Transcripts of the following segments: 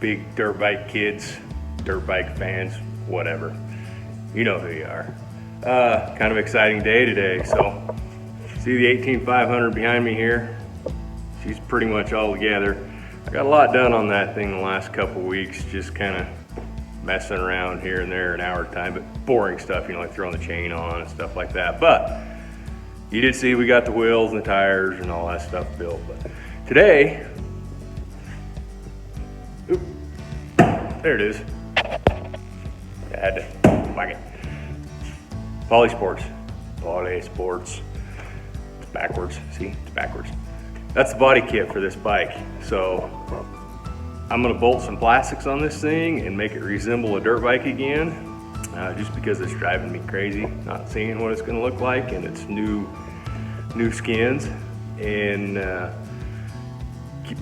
big dirt bike kids, dirt bike fans, whatever. You know who you are. Kind of exciting day today. So, see the 18500 behind me here? She's pretty much all together. I got a lot done on that thing the last couple weeks, just kind of messing around here and there an hour at a time, but boring stuff, you know, like throwing the chain on and stuff like that. But you did see we got the wheels and the tires and all that stuff built. But today, oop, there it is. I had to whack it. Poly Sports. It's backwards, see, it's backwards. That's the body kit for this bike. So I'm gonna bolt some plastics on this thing and make it resemble a dirt bike again, just because it's driving me crazy, not seeing what it's gonna look like, and it's new skins, and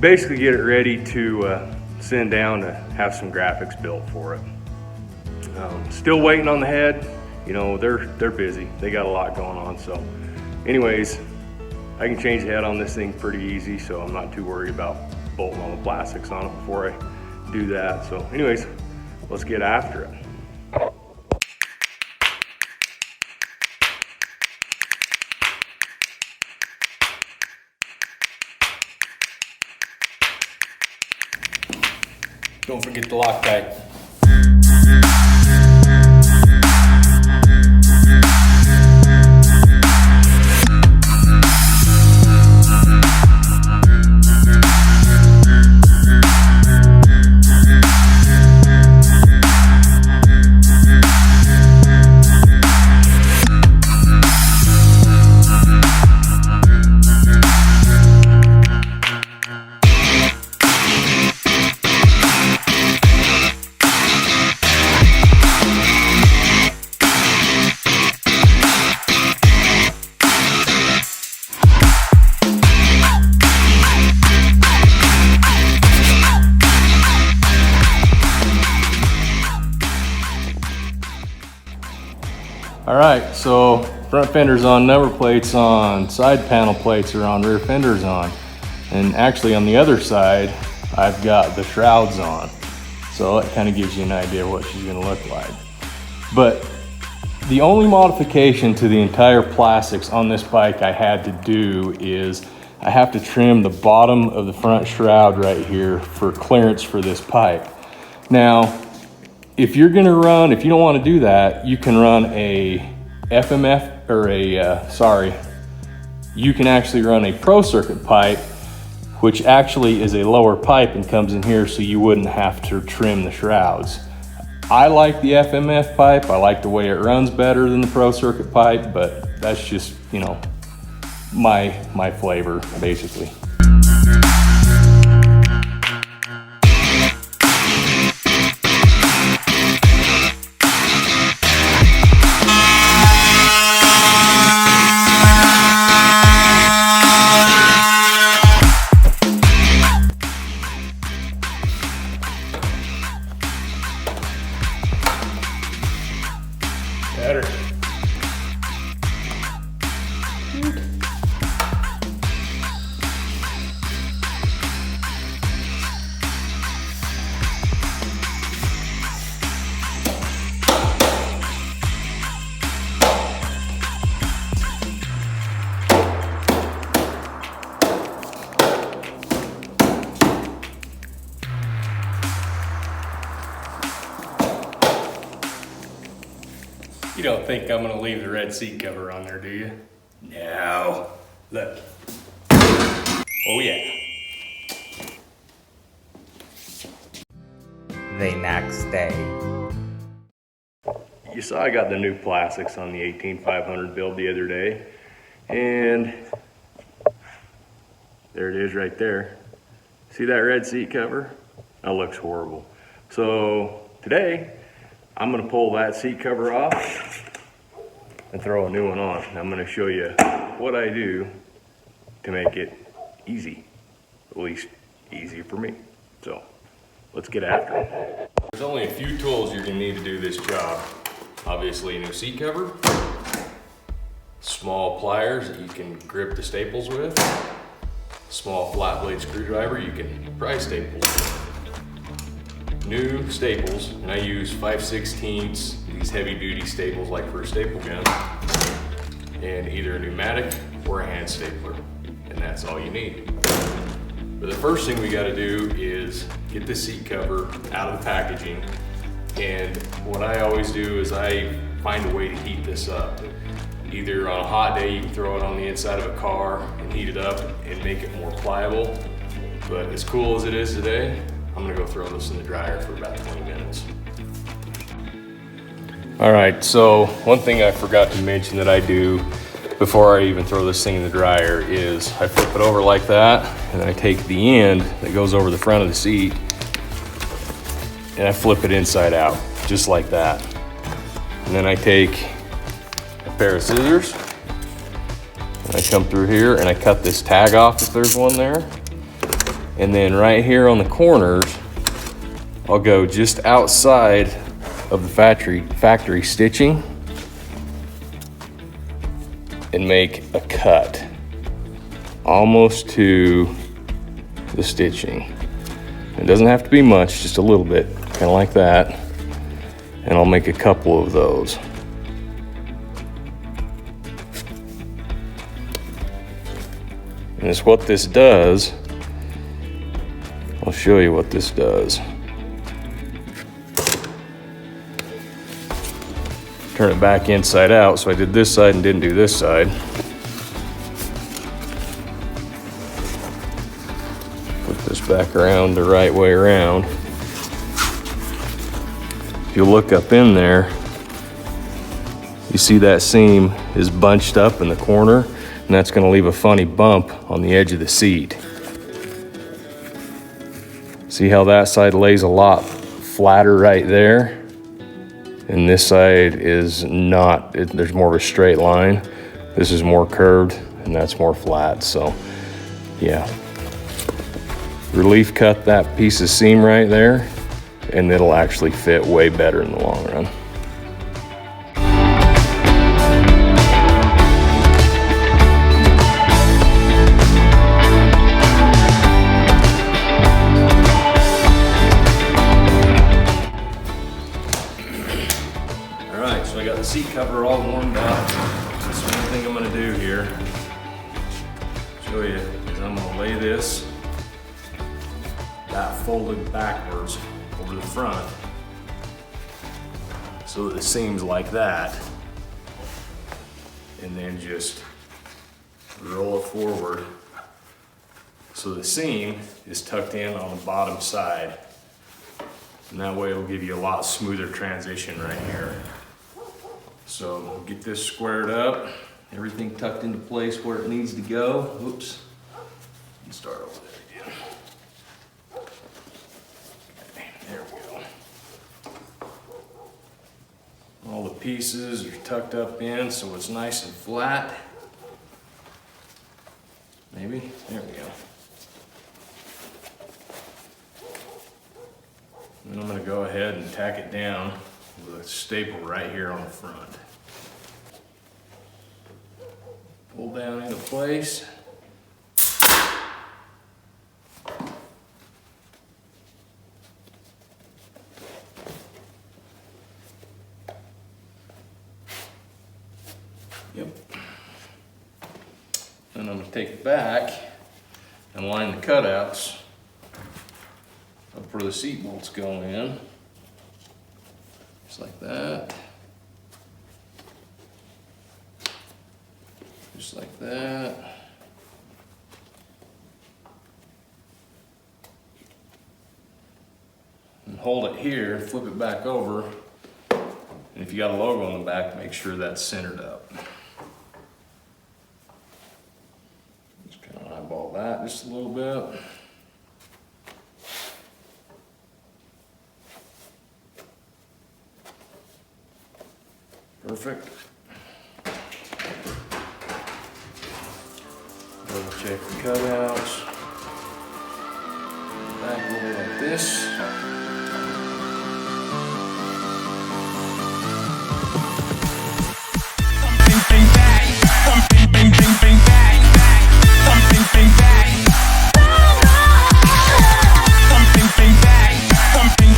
basically get it ready to send down to have some graphics built for it. Still waiting on the head. You know, they're busy. They got a lot going on. So anyways, I can change the head on this thing pretty easy, so I'm not too worried about bolting all the plastics on it before I do that. So anyways, let's get after it. Don't forget the Loctite. All right, so front fender's on, number plates on, side panel plates are on, rear fender's on. And actually on the other side, I've got the shrouds on. So that kind of gives you an idea of what she's gonna look like. But the only modification to the entire plastics on this bike I had to do is I have to trim the bottom of the front shroud right here for clearance for this pipe. Now, if you don't want to do that, you can run a FMF or you can actually run a Pro Circuit pipe, which actually is a lower pipe and comes in here, so you wouldn't have to trim the shrouds. I like the FMF pipe. I like the way it runs better than the Pro Circuit pipe, but that's just, you know, my flavor, basically. Better. You don't think I'm gonna leave the red seat cover on there, do you? No. Look. Oh yeah. The next day. You saw I got the new plastics on the 18500 build the other day, and there it is right there. See that red seat cover? That looks horrible. So today, I'm gonna pull that seat cover off and throw a new one on. I'm gonna show you what I do to make it easy, at least easy for me. So let's get after it. There's only a few tools you're gonna need to do this job. Obviously a new seat cover, small pliers that you can grip the staples with, small flat blade screwdriver you can pry staples with. new staples, and I use 5/16, these heavy duty staples like for a staple gun, and either a pneumatic or a hand stapler, and that's all you need. But the first thing we gotta do is get the seat cover out of the packaging, and what I always do is I find a way to heat this up. Either on a hot day you can throw it on the inside of a car and heat it up and make it more pliable, but as cool as it is today, I'm gonna go throw this in the dryer for about 20 minutes. All right, so one thing I forgot to mention that I do before I even throw this thing in the dryer is I flip it over like that, and then I take the end that goes over the front of the seat and I flip it inside out, just like that. And then I take a pair of scissors and I come through here and I cut this tag off if there's one there. And then right here on the corners, I'll go just outside of the factory stitching and make a cut almost to the stitching. It doesn't have to be much, just a little bit, kind of like that. And I'll make a couple of those. And it's what this does. I'll show you what this does. Turn it back inside out. So I did this side and didn't do this side. Put this back around the right way around. If you look up in there, you see that seam is bunched up in the corner, and that's going to leave a funny bump on the edge of the seat. See how that side lays a lot flatter right there? And this side is not, there's more of a straight line. This is more curved and that's more flat, so yeah. Relief cut that piece of seam right there and it'll actually fit way better in the long run. So I got the seat cover all warmed up. That's the one thing I'm gonna do here. Show you, is I'm gonna lay this that folded backwards over the front so that the seam's like that. And then just roll it forward so the seam is tucked in on the bottom side. And that way it'll give you a lot smoother transition right here. So get this squared up, everything tucked into place where it needs to go. Oops, let's start over there again. Okay, there we go. All the pieces are tucked up in so it's nice and flat. Maybe, there we go. And I'm gonna go ahead and tack it down with a staple right here on the front. Pull down into place. Yep. Then I'm gonna take it back and line the cutouts up where the seat bolts go in. Just like that. Just like that. And hold it here, flip it back over. And if you got a logo on the back, make sure that's centered up. Just kind of eyeball that just a little bit. Perfect. Double check the cutouts. Back a little like this. Something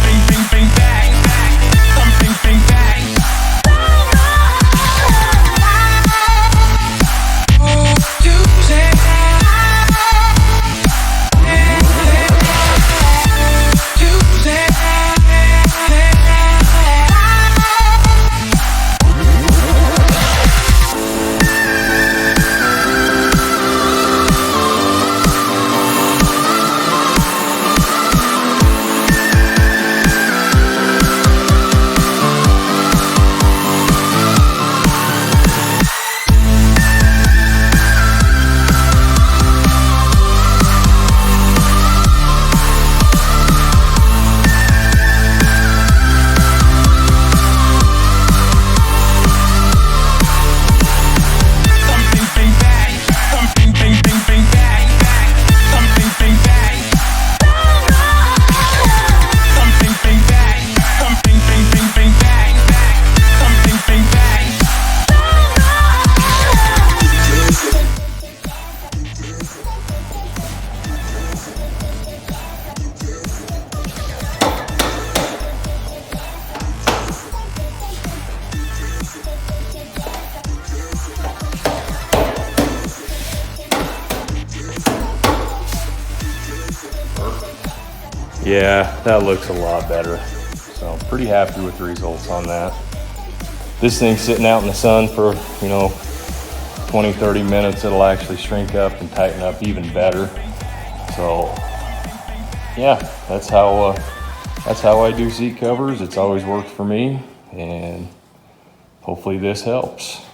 Yeah, that looks a lot better. So I'm pretty happy with the results on that. This thing's sitting out in the sun for, 20, 30 minutes. It'll actually shrink up and tighten up even better. So yeah, that's how I do seat covers. It's always worked for me, and hopefully this helps.